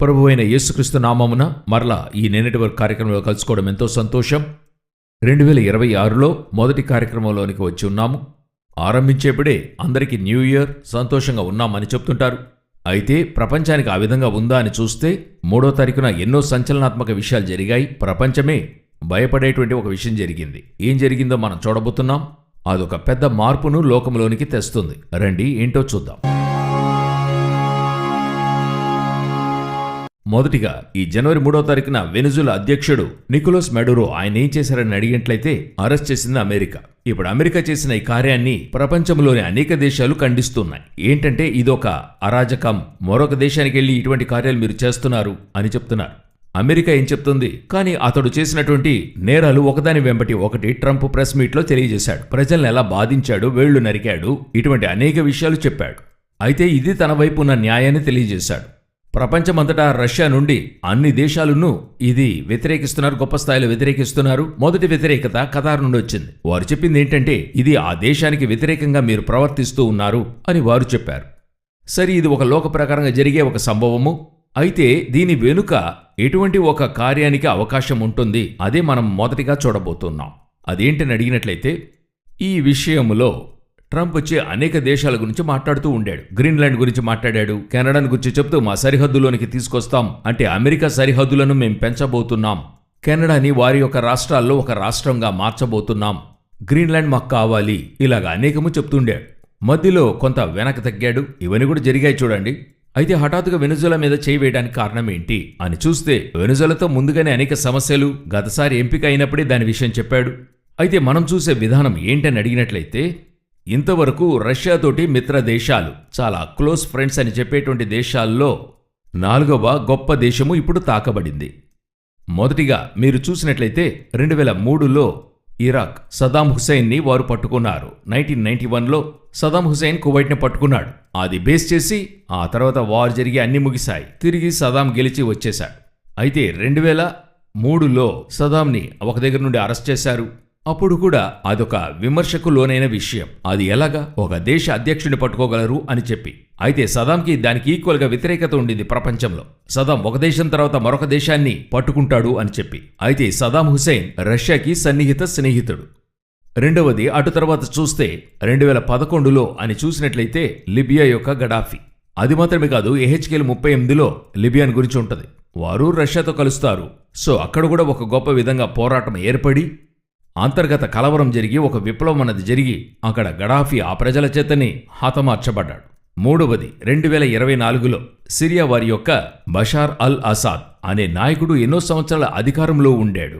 ప్రభువైన యేసుక్రీస్తు నామమున మరలా ఈ నేనటి వర్క్ కార్యక్రమంలో కలుసుకోవడం ఎంతో సంతోషం. 2026లో మొదటి కార్యక్రమంలోనికి వచ్చి ఉన్నాము. ఆరంభించేప్పుడే అందరికీ న్యూ ఇయర్, సంతోషంగా ఉన్నామని చెప్తుంటారు. అయితే ప్రపంచానికి ఆ విధంగా ఉందా అని చూస్తే 3వ తారీఖున ఎన్నో సంచలనాత్మక విషయాలు జరిగాయి. ప్రపంచమే భయపడేటువంటి ఒక విషయం జరిగింది. ఏం జరిగిందో మనం చూడబోతున్నాం. అదొక పెద్ద మార్పును లోకంలోనికి తెస్తుంది. రండి ఏంటో చూద్దాం. మొదటిగా ఈ జనవరి 3వ తారీఖున వెనిజులా అధ్యక్షుడు నికోలస్ మడురో ఆయన ఏం చేశారని అడిగినట్లయితే అరెస్ట్ చేసింది అమెరికా. ఇప్పుడు అమెరికా చేసిన ఈ కార్యాన్ని ప్రపంచంలోని అనేక దేశాలు ఖండిస్తున్నాయి. ఏంటంటే ఇదొక అరాజకం, మరొక దేశానికి వెళ్ళి ఇటువంటి కార్యాలు మీరు చేస్తున్నారు అని చెప్తున్నారు. అమెరికా ఏం చెప్తుంది? కానీ అతడు చేసినటువంటి నేరాలు ఒకదాని వెంబటి ఒకటి ట్రంప్ ప్రెస్ మీట్లో తెలియజేశాడు. ప్రజల్ని ఎలా బాధించాడు, వేళ్లు నరికాడు, ఇటువంటి అనేక విషయాలు చెప్పాడు. అయితే ఇది తన వైపు ఉన్న న్యాయాన్ని తెలియజేశాడు. ప్రపంచమంతటా రష్యా నుండి అన్ని దేశాలను ఇది వ్యతిరేకిస్తున్నారు, గొప్ప స్థాయిలో వ్యతిరేకిస్తున్నారు. మొదటి వ్యతిరేకత ఖతార్ నుండి వచ్చింది. వారు చెప్పింది ఏంటంటే ఇది ఆ దేశానికి వ్యతిరేకంగా మీరు ప్రవర్తిస్తూ ఉన్నారు అని వారు చెప్పారు. సరే, ఇది ఒక లోక ప్రకారంగా జరిగే ఒక సంభవము. అయితే దీని వెనుక ఎటువంటి ఒక కార్యానికి అవకాశం ఉంటుంది, అదే మనం మొదటిగా చూడబోతున్నాం. అదేంటని అడిగినట్లయితే ఈ విషయంలో ట్రంప్ వచ్చి అనేక దేశాల గురించి మాట్లాడుతూ ఉండాడు. గ్రీన్లాండ్ గురించి మాట్లాడాడు, కెనడాను గురించి చెప్తూ మా సరిహద్దులోనికి తీసుకొస్తాం, అంటే అమెరికా సరిహద్దులను మేం పెంచబోతున్నాం, కెనడాని వారి యొక్క రాష్ట్రాల్లో ఒక రాష్ట్రంగా మార్చబోతున్నాం, గ్రీన్లాండ్ మాకు కావాలి, ఇలాగా అనేకము చెప్తుండాడు. మధ్యలో కొంత వెనక తగ్గాడు. ఇవన్నీ కూడా జరిగాయి చూడండి. అయితే హఠాత్తుగా వెనిజులా మీద చేయి వేయడానికి కారణం ఏంటి అని చూస్తే వెనిజులాతో ముందుగానే అనేక సమస్యలు, గతసారి ఎంపిక అయినప్పుడే దాని విషయం చెప్పాడు. అయితే మనం చూసే విధానం ఏంటని అడిగినట్లయితే ఇంతవరకు రష్యాతోటి మిత్ర దేశాలు, చాలా క్లోజ్ ఫ్రెండ్స్ అని చెప్పేటువంటి దేశాల్లో 4వ గొప్ప దేశము ఇప్పుడు తాకబడింది. మొదటిగా మీరు చూసినట్లయితే 2003లో ఇరాక్ సదాం హుస్సేన్ని వారు పట్టుకున్నారు. 1991లో సదాం హుస్సేన్ కువైట్ని పట్టుకున్నాడు. అది బేస్ చేసి ఆ తర్వాత వార్ జరిగి అన్ని ముగిశాయి. తిరిగి సదాం గెలిచి వచ్చేశాడు. అయితే 2003లో సదాంని ఒక దగ్గర నుండి అరెస్ట్ చేశారు. అప్పుడు కూడా అదొక విమర్శకు లోనైన విషయం. అది ఎలాగా ఒక దేశ అధ్యక్షుడిని పట్టుకోగలరు అని చెప్పి. అయితే సదాంకి దానికి ఈక్వల్గా వ్యతిరేకత ఉండింది ప్రపంచంలో. సదాం ఒక దేశం తర్వాత మరొక దేశాన్ని పట్టుకుంటాడు అని చెప్పి. అయితే సదాం హుస్సేన్ రష్యాకి సన్నిహిత స్నేహితుడు. రెండవది అటు తర్వాత చూస్తే 2011లో అని చూసినట్లయితే లిబియా యొక్క గడాఫీ. అది మాత్రమే కాదు, ఎహెచ్కేల్ 38లో లిబియాన్ గురించి ఉంటుంది. వారు రష్యాతో కలుస్తారు. సో అక్కడ కూడా ఒక గొప్ప విధంగా పోరాటం ఏర్పడి అంతర్గత కలవరం జరిగి ఒక విప్లవం అన్నది జరిగి అక్కడ గడాఫీ ఆ ప్రజల చేతని హతమార్చబడ్డాడు. మూడవది 2024లో సిరియా వారి యొక్క బషార్ అల్ అసాద్ అనే నాయకుడు ఎన్నో సంవత్సరాల అధికారంలో ఉండాడు.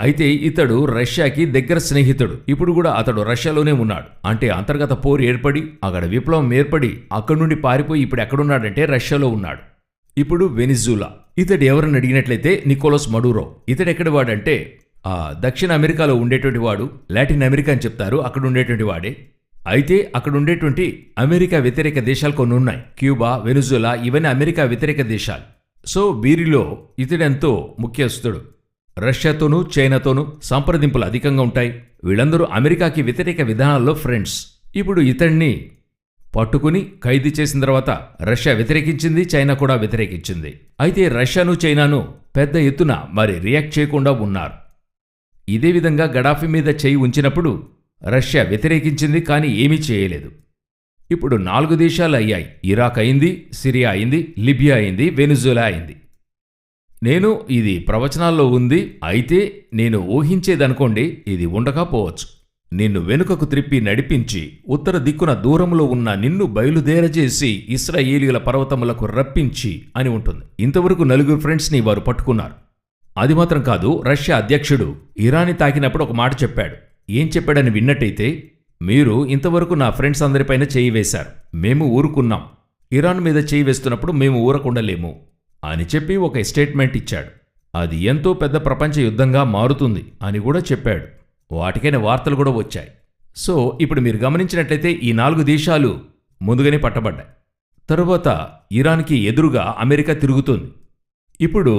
అయితే ఇతడు రష్యాకి దగ్గర స్నేహితుడు. ఇప్పుడు కూడా అతడు రష్యాలోనే ఉన్నాడు. అంటే అంతర్గత పోరు ఏర్పడి అక్కడ విప్లవం ఏర్పడి అక్కడి నుండి పారిపోయి ఇప్పుడు ఎక్కడున్నాడంటే రష్యాలో ఉన్నాడు. ఇప్పుడు వెనిజులా. ఇతడు ఎవరని అడిగినట్లయితే నికోలస్ మడురో. ఇతడు ఎక్కడి వాడంటే దక్షిణ అమెరికాలో ఉండేటువంటి వాడు. లాటిన్ అమెరికా అని చెప్తారు, అక్కడ ఉండేటువంటి వాడే. అయితే అక్కడ ఉండేటువంటి అమెరికా వ్యతిరేక దేశాలు కొన్ని ఉన్నాయి. క్యూబా, వెనిజులా, ఇవన్నీ అమెరికా వ్యతిరేక దేశాలు. సో వీరిలో ఇతడెంతో ముఖ్యస్తుడు. రష్యాతోనూ చైనాతోనూ సంప్రదింపులు అధికంగా ఉంటాయి. వీళ్ళందరూ అమెరికాకి వ్యతిరేక విధానాల్లో ఫ్రెండ్స్. ఇప్పుడు ఇతడిని పట్టుకుని ఖైదీ చేసిన తర్వాత రష్యా వ్యతిరేకించింది, చైనా కూడా వ్యతిరేకించింది. అయితే రష్యాను చైనాను పెద్ద ఎత్తున మరి రియాక్ట్ చేయకుండా ఉన్నారు. ఇదే విధంగా గడాఫీ మీద చేయి ఉంచినప్పుడు రష్యా వ్యతిరేకించింది, కానీ ఏమీ చేయలేదు. ఇప్పుడు 4 దేశాలు అయ్యాయి. ఇరాక్ అయింది, సిరియా అయింది, లిబియా అయింది, వెనిజులా అయింది. ఇది ప్రవచనాల్లో ఉంది. అయితే నేను ఊహించేదనుకోండి, ఇది ఉండకపోవచ్చు. నిన్ను వెనుకకు త్రిప్పి నడిపించి ఉత్తర దిక్కున దూరంలో ఉన్న నిన్ను బయలుదేరజేసి ఇశ్రాయేలీయుల పర్వతములకు రప్పించి అని ఉంటుంది. ఇంతవరకు 4 ఫ్రెండ్స్ని వారు పట్టుకున్నారు. అది మాత్రం కాదు, రష్యా అధ్యక్షుడు ఇరాన్ని తాకినప్పుడు ఒక మాట చెప్పాడు. ఏం చెప్పాడని విన్నట్టయితే, మీరు ఇంతవరకు నా ఫ్రెండ్స్ అందరిపైన చేయి వేశారు, మేము ఊరుకున్నాం, ఇరాన్ మీద చేయి వేస్తున్నప్పుడు మేము ఊరకుండలేము అని చెప్పి ఒక స్టేట్మెంట్ ఇచ్చాడు. అది ఎంతో పెద్ద ప్రపంచ యుద్ధంగా మారుతుంది అని కూడా చెప్పాడు. వాటికైన వార్తలు కూడా వచ్చాయి. సో ఇప్పుడు మీరు గమనించినట్లయితే ఈ 4 దేశాలు ముందుగానే పట్టబడ్డాయి. తరువాత ఇరాన్కి ఎదురుగా అమెరికా తిరుగుతుంది. ఇప్పుడు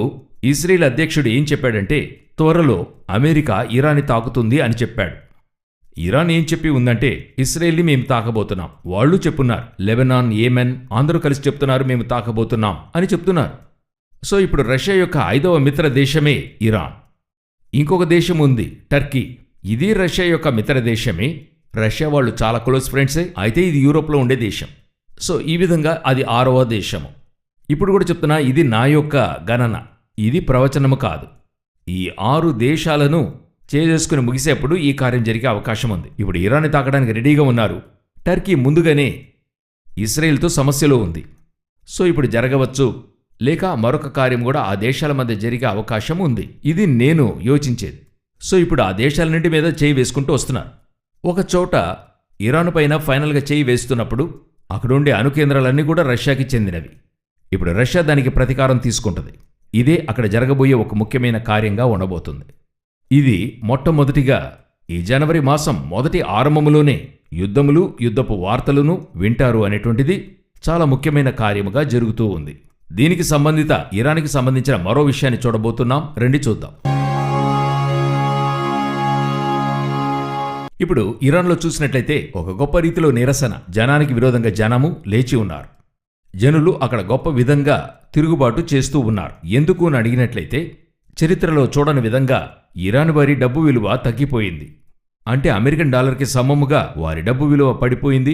ఇజ్రాయెల్ అధ్యక్షుడు ఏం చెప్పాడంటే, త్వరలో అమెరికా ఇరాన్ని తాకుతుంది అని చెప్పాడు. ఇరాన్ ఏం చెప్పి ఉందంటే, ఇస్రాయెల్ని మేము తాకబోతున్నాం. వాళ్ళు చెప్పున్నారు, లెబనాన్, యెమెన్ అందరూ కలిసి చెప్తున్నారు మేము తాకబోతున్నాం అని చెప్తున్నారు. సో ఇప్పుడు రష్యా యొక్క 5వ మిత్ర దేశమే ఇరాన్. ఇంకొక దేశం ఉంది, టర్కీ. ఇది రష్యా యొక్క మిత్ర దేశమే. రష్యా వాళ్ళు చాలా క్లోజ్ ఫ్రెండ్సే. అయితే ఇది యూరోప్లో ఉండే దేశం. సో ఈ విధంగా అది 6వ దేశము. ఇప్పుడు కూడా చెప్తున్నా, ఇది నా యొక్క గణన, ఇది ప్రవచనము కాదు. ఈ 6 దేశాలను చేసుకుని ముగిసేప్పుడు ఈ కార్యం జరిగే అవకాశం ఉంది. ఇప్పుడు ఇరాన్ని తాకడానికి రెడీగా ఉన్నారు. టర్కీ ముందుగానే ఇస్రాయేల్తో సమస్యలో ఉంది. సో ఇప్పుడు జరగవచ్చు, లేక మరొక కార్యం కూడా ఆ దేశాల మధ్య జరిగే అవకాశం ఉంది. ఇది నేను యోచించేది. సో ఇప్పుడు ఆ దేశాలన్నింటి మీద చేయి వేసుకుంటూ వస్తున్నారు. ఒక చోట ఇరాన్ పైన ఫైనల్గా చేయి వేస్తున్నప్పుడు అక్కడుండే అణుకేంద్రాలన్నీ కూడా రష్యాకి చెందినవి. ఇప్పుడు రష్యా దానికి ప్రతీకారం తీసుకుంటుంది. ఇదే అక్కడ జరగబోయే ఒక ముఖ్యమైన కార్యంగా ఉండబోతుంది. ఇది మొట్టమొదటిగా ఈ జనవరి మాసం మొదటి ఆరంభంలోనే యుద్ధములు, యుద్ధపు వార్తలను వింటారు అనేటువంటిది చాలా ముఖ్యమైన కార్యముగా జరుగుతూ ఉంది. దీనికి సంబంధిత ఇరాన్కి సంబంధించిన మరో విషయాన్ని చూడబోతున్నాం. రండి చూద్దాం. ఇప్పుడు ఇరాన్లో చూసినట్లయితే ఒక గొప్ప రీతిలో నిరసన, జనానికి విరోధంగా జనము లేచి ఉన్నారు. జనులు అక్కడ గొప్ప విధంగా తిరుగుబాటు చేస్తూ ఉన్నారు. ఎందుకు అని అడిగినట్లయితే, చరిత్రలో చూడని విధంగా ఇరాన్ వారి డబ్బు విలువ తగ్గిపోయింది. అంటే అమెరికన్ డాలర్కి సమముగా వారి డబ్బు విలువ పడిపోయింది.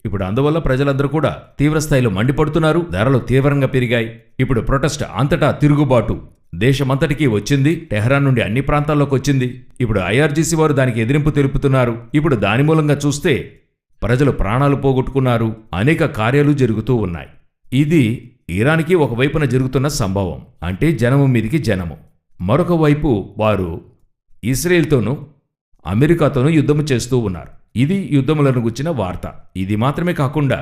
ఇప్పుడు అందువల్ల ప్రజలందరూ కూడా తీవ్రస్థాయిలో మండిపడుతున్నారు. ధరలు తీవ్రంగా పెరిగాయి. ఇప్పుడు ప్రొటెస్ట్ అంతటా తిరుగుబాటు దేశమంతటికీ వచ్చింది. టెహరాన్ నుండి అన్ని ప్రాంతాల్లోకి వచ్చింది. ఇప్పుడు ఐఆర్జీసీ వారు దానికి ఎదిరింపు తెలుపుతున్నారు. ఇప్పుడు దాని మూలంగా చూస్తే ప్రజలు ప్రాణాలు పోగొట్టుకున్నారు. అనేక కార్యాలు జరుగుతూ ఉన్నాయి. ఇది ఇరాన్కి ఒకవైపున జరుగుతున్న సంభవం. అంటే జనము మీదికి జనము. మరొక వైపు వారు ఇస్రాయేల్తోనూ అమెరికాతోనూ యుద్ధము చేస్తూ ఉన్నారు. ఇది యుద్ధములను గుచ్చిన వార్త. ఇది మాత్రమే కాకుండా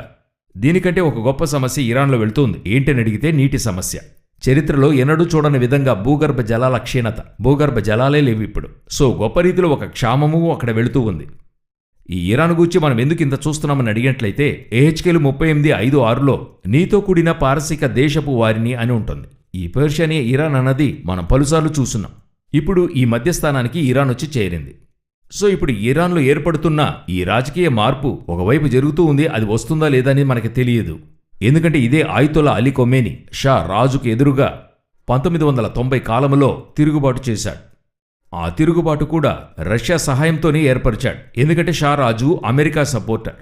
దీనికంటే ఒక గొప్ప సమస్య ఇరాన్లో వెళుతుంది. ఏంటని అడిగితే నీటి సమస్య. చరిత్రలో ఎన్నడూ చూడని విధంగా భూగర్భ జలాల క్షీణత. భూగర్భ జలాలే లేవు ఇప్పుడు. సో గొప్ప రీతిలో ఒక క్షామము అక్కడ వెళుతూ ఉంది. ఈ ఇరాన్ గూర్చి మనం ఎందుకు ఇంత చూస్తున్నామని అడిగినట్లయితే, ఏహెచ్కేలు 38:5-6లో నీతో కూడిన పారసీక దేశపు వారిని అని ఉంటుంది. ఈ పర్షియా ఇరాన్ అన్నది మనం పలుసార్లు చూస్తున్నాం. ఇప్పుడు ఈ మధ్యస్థానానికి ఇరాన్ వచ్చి చేరింది. సో ఇప్పుడు ఇరాన్లో ఏర్పడుతున్న ఈ రాజకీయ మార్పు ఒకవైపు జరుగుతూ ఉంది. అది వస్తుందా లేదా అనేది మనకి తెలియదు. ఎందుకంటే ఇదే ఆయితొల్లా అలీ ఖొమేనీ షా రాజుకు ఎదురుగా 1990 కాలంలో తిరుగుబాటు చేశాడు. ఆ తిరుగుబాటు కూడా రష్యా సహాయంతోనే ఏర్పరిచాడు. ఎందుకంటే షా రాజు అమెరికా సపోర్టర్.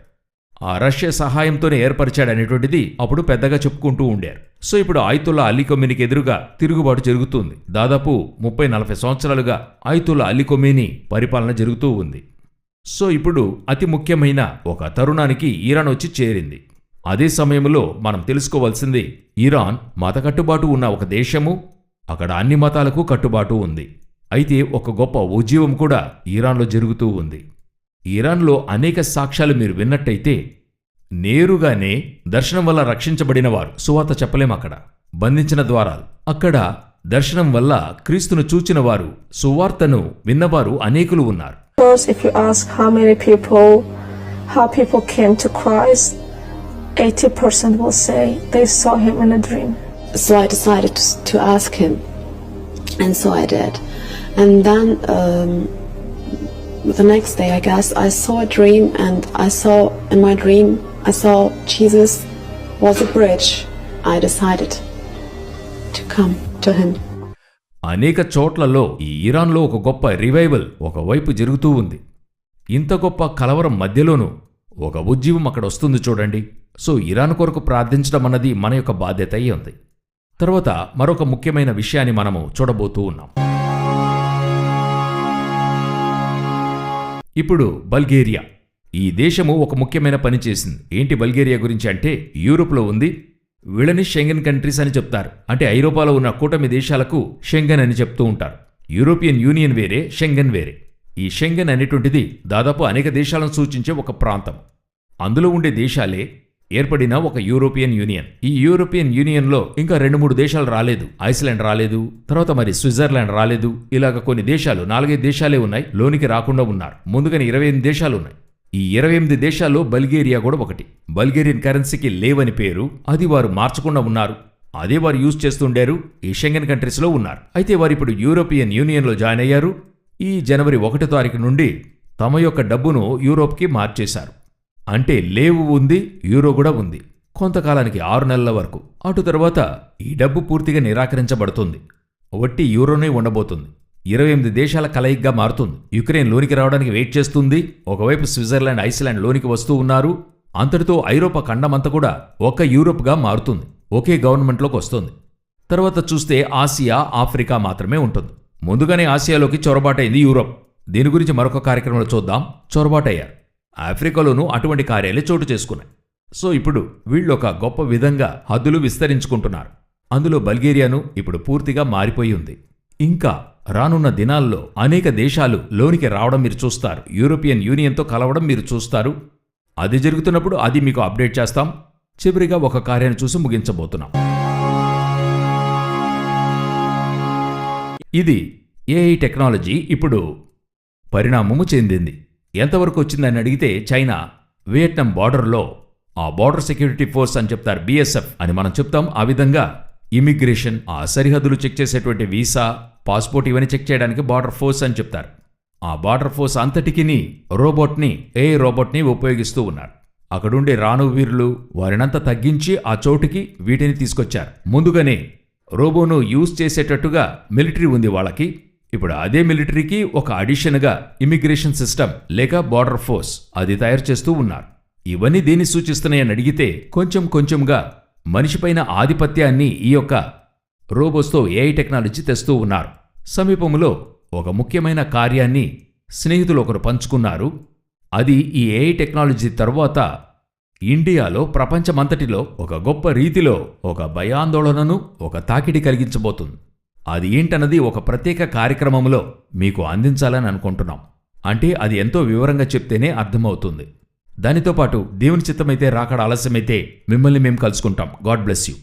ఆ రష్యా సహాయంతోనే ఏర్పరిచాడనేటువంటిది అప్పుడు పెద్దగా చెప్పుకుంటూ ఉండారు. సో ఇప్పుడు ఆయితొల్లా అలీ ఖొమేనీకి ఎదురుగా తిరుగుబాటు జరుగుతుంది. దాదాపు 30-40 సంవత్సరాలుగా ఆయితొల్లా అలీ ఖొమేనీ పరిపాలన జరుగుతూ ఉంది. సో ఇప్పుడు అతి ముఖ్యమైన ఒక తరుణానికి ఇరాన్ వచ్చి చేరింది. అదే సమయంలో మనం తెలుసుకోవాల్సింది, ఇరాన్ మత కట్టుబాటు ఉన్న ఒక దేశము. అక్కడ అన్ని మతాలకు కట్టుబాటు ఉంది. అయితే ఒక గొప్ప ఉద్యమం కూడా ఇరాన్లో జరుగుతూ ఉంది. ఇరాన్లో అనేక సాక్ష్యాలు మీరు విన్నట్టయితే, నేరుగానే దర్శనం వల్ల రక్షించబడిన వారు, సువార్త చెప్పలేం, అక్కడ బంధించిన ద్వారాలు, అక్కడ దర్శనం వల్ల క్రీస్తును చూచిన వారు, సువార్తను విన్నవారు అనేకులు ఉన్నారు. If you ask how people came to Christ, 80% will say they saw him in a dream. So I decided to ask him, and so I did. And then the next day, I guess, I saw a dream, and in my dream I saw Jesus was a bridge. I decided to come to him. అనేక చోట్లలో ఈ ఇరాన్లో ఒక గొప్ప revival ఒకవైపు జరుగుతూ ఉంది. ఇంత గొప్ప కలవరం మధ్యలోనూ ఒక ఉద్యమం అక్కడ వస్తుంది చూడండి. సో ఇరాన్ కొరకు ప్రార్థించడం అన్నది మన యొక్క బాధ్యత అయి ఉంది. తర్వాత మరొక ముఖ్యమైన విషయాన్ని మనము చూడబోతూ ఉన్నాం. ఇప్పుడు బల్గేరియా. ఈ దేశము ఒక ముఖ్యమైన పని చేసింది. ఏంటి బల్గేరియా గురించి అంటే, యూరోప్లో ఉంది. వీళ్ళని షెంగెన్ కంట్రీస్ అని చెప్తారు. అంటే ఐరోపాలో ఉన్న కూటమి దేశాలకు షెంగెన్ అని చెప్తూ ఉంటారు. యూరోపియన్ యూనియన్ వేరే, షెంగెన్ వేరే. ఈ షెంగెన్ అనేటువంటిది దాదాపు అనేక దేశాలను సూచించే ఒక ప్రాంతం. అందులో ఉండే దేశాలే ఏర్పడిన ఒక యూరోపియన్ యూనియన్. ఈ యూరోపియన్ యూనియన్లో ఇంకా 2-3 దేశాలు రాలేదు. ఐస్లాండ్ రాలేదు, తర్వాత మరి స్విట్జర్లాండ్ రాలేదు. ఇలాగ కొన్ని దేశాలు, 4-5 దేశాలే ఉన్నాయి, లోనికి రాకుండా ఉన్నారు. ముందుగానే 28 దేశాలు ఉన్నాయి. ఈ 28 దేశాల్లో బల్గేరియా కూడా ఒకటి. బల్గేరియన్ కరెన్సీకి లేవని పేరు, అది వారు మార్చకుండా ఉన్నారు. అదే వారు యూజ్ చేస్తుండారు. ఈ షెంగెన్ కంట్రీస్లో ఉన్నారు. అయితే వారు ఇప్పుడు యూరోపియన్ యూనియన్లో జాయిన్ అయ్యారు. ఈ జనవరి 1 తారీఖు నుండి తమ యొక్క డబ్బును యూరోప్కి మార్చేశారు. అంటే లేవు ఉంది, యూరో కూడా ఉంది. కొంతకాలానికి 6 నెలల వరకు. అటు తర్వాత ఈ డబ్బు పూర్తిగా నిరాకరించబడుతుంది. వట్టి యూరోనే ఉండబోతుంది. 28 దేశాల కలయికగా మారుతుంది. యుక్రెయిన్ లోనికి రావడానికి వెయిట్ చేస్తుంది. ఒకవైపు స్విట్జర్లాండ్, ఐస్లాండ్ లోనికి వస్తూ ఉన్నారు. అంతటితో ఐరోపా ఖండమంతా కూడా ఒక్క యూరోప్గా మారుతుంది. ఒకే గవర్నమెంట్లోకి వస్తుంది. తర్వాత చూస్తే ఆసియా, ఆఫ్రికా మాత్రమే ఉంటుంది. ముందుగానే ఆసియాలోకి చొరబాటైంది యూరోప్. దీని గురించి మరొక కార్యక్రమంలో చూద్దాం. చొరబాటయ్యారు. ఆఫ్రికాలోనూ అటువంటి కార్యాలే చోటు చేసుకున్నాయి. సో ఇప్పుడు వీళ్ళు ఒక గొప్ప విధంగా హద్దులు విస్తరించుకుంటున్నారు. అందులో బల్గేరియాను ఇప్పుడు పూర్తిగా మారిపోయి ఉంది. ఇంకా రానున్న దినాల్లో అనేక దేశాలు లోనికి రావడం మీరు చూస్తారు. యూరోపియన్ యూనియన్తో కలవడం మీరు చూస్తారు. అది జరుగుతున్నప్పుడు అది మీకు అప్డేట్ చేస్తాం. చివరిగా ఒక కార్యాన్ని చూసి ముగించబోతున్నాం. ఇది ఏఐ టెక్నాలజీ ఇప్పుడు పరిణామము చెందింది. ఎంతవరకు వచ్చిందని అడిగితే చైనా వియట్నాం బార్డర్లో ఆ బార్డర్ సెక్యూరిటీ ఫోర్స్ అని చెప్తారు, బిఎస్ఎఫ్ అని మనం చెప్తాం. ఆ విధంగా ఇమిగ్రేషన్, ఆ సరిహద్దులు చెక్ చేసేటువంటి వీసా, పాస్పోర్ట్ ఇవన్నీ చెక్ చేయడానికి బార్డర్ ఫోర్స్ అని చెప్తారు. ఆ బార్డర్ ఫోర్స్ అంతటికిని ఏఐ రోబోట్ని ఉపయోగిస్తూ ఉన్నారు. అక్కడుండే రాணுవ వీరులు వారినంతా తగ్గించి ఆ చోటుకి వీటిని తీసుకొచ్చారు. ముందుగానే రోబోను యూజ్ చేసేటట్టుగా మిలిటరీ ఉంది వాళ్ళకి. ఇప్పుడు అదే మిలిటరీకి ఒక అడిషన్గా ఇమిగ్రేషన్ సిస్టమ్ లేక బార్డర్ ఫోర్స్ అది తయారు చేస్తూ ఉన్నారు. ఇవన్నీ దేన్ని సూచిస్తున్నాయని అడిగితే కొంచెం కొంచెంగా మనిషిపైన ఆధిపత్యాన్ని ఈ యొక్క రోబోస్తో ఏఐ టెక్నాలజీ తెస్తూ ఉన్నారు. సమీపంలో ఒక ముఖ్యమైన కార్యాన్ని స్నేహితులు ఒకరు పంచుకున్నారు. అది ఈ ఏఐ టెక్నాలజీ తర్వాత ఇండియాలో, ప్రపంచమంతటిలో ఒక గొప్ప రీతిలో ఒక భయాందోళనను, ఒక తాకిడి కలిగించబోతుంది. అది ఏంటన్నది ఒక ప్రత్యేక కార్యక్రమంలో మీకు అందించాలని అనుకుంటున్నాం. అంటే అది ఎంతో వివరంగా చెప్తేనే అర్థమవుతుంది. దానితో పాటు దేవుని చిత్తమైతే రాకడ ఆలస్యమైతే మిమ్మల్ని మేము కలుసుకుంటాం. God bless you.